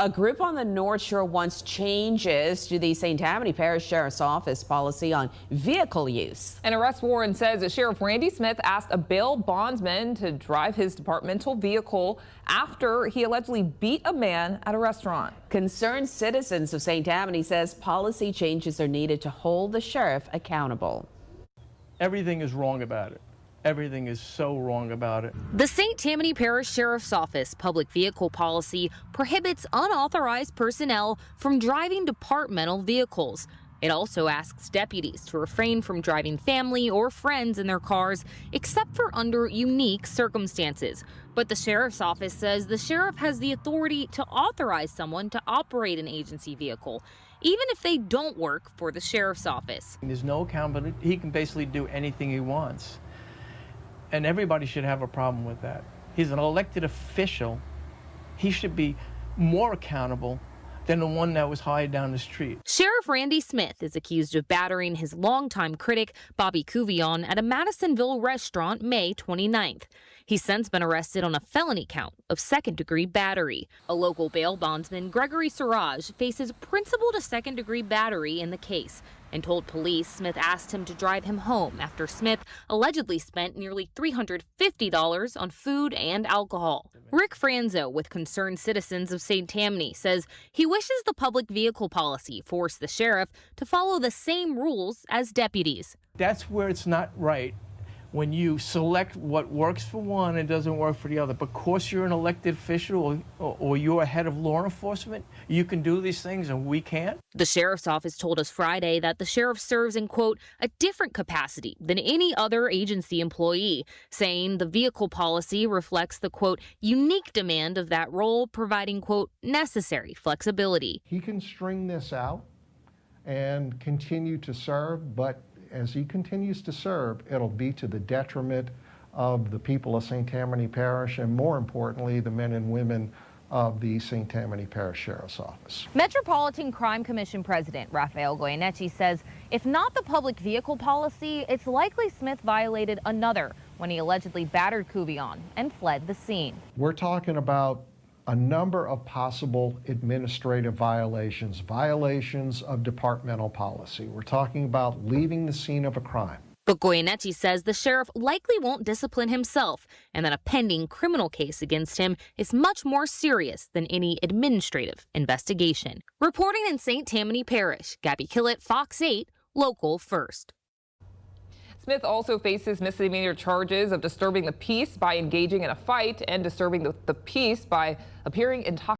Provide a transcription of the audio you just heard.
A group on the Northshore wants changes to the St. Tammany Parish Sheriff's Office policy on vehicle use. An arrest warrant says that Sheriff Randy Smith asked a bail bondsman to drive his departmental vehicle after he allegedly beat a man at a restaurant. Concerned citizens of St. Tammany says policy changes are needed to hold the sheriff accountable. Everything is wrong about it. Everything is so wrong about it. The St. Tammany Parish Sheriff's Office public vehicle policy prohibits unauthorized personnel from driving departmental vehicles. It also asks deputies to refrain from driving family or friends in their cars, except for under unique circumstances. But the sheriff's office says the sheriff has the authority to authorize someone to operate an agency vehicle, even if they don't work for the sheriff's office. There's no accountability. He can basically do anything he wants. And everybody should have a problem with that. He's an elected official. He should be more accountable than the one that was hired down the street. Sheriff Randy Smith is accused of battering his longtime critic, Bobby Cuvillon, at a Madisonville restaurant May 29th. He's since been arrested on a felony count of second-degree battery. A local bail bondsman, Gregory Siraj, faces principal to second-degree battery in the case and told police Smith asked him to drive him home after Smith allegedly spent nearly $350 on food and alcohol. Rick Franzo with Concerned Citizens of St. Tammany says he wishes the public vehicle policy forced the sheriff to follow the same rules as deputies. That's where it's not right, when you select what works for one and doesn't work for the other. Because you're an elected official or you're a head of law enforcement, you can do these things and we can't. The sheriff's office told us Friday that the sheriff serves in, quote, a different capacity than any other agency employee, saying the vehicle policy reflects the, quote, unique demand of that role, providing, quote, necessary flexibility. He can string this out and continue to serve, but as he continues to serve, it'll be to the detriment of the people of St. Tammany Parish and, more importantly, the men and women of the St. Tammany Parish Sheriff's Office. Metropolitan Crime Commission President Rafael Goyeneche says if not the public vehicle policy, it's likely Smith violated another when he allegedly battered Cuvillon and fled the scene. We're talking about a number of possible administrative violations of departmental policy. We're talking about leaving the scene of a crime. But Goyeneche says the sheriff likely won't discipline himself and that a pending criminal case against him is much more serious than any administrative investigation. Reporting in St. Tammany Parish, Gabby Killett, Fox 8, Local First. Smith also faces misdemeanor charges of disturbing the peace by engaging in a fight and disturbing the peace by appearing intoxicated.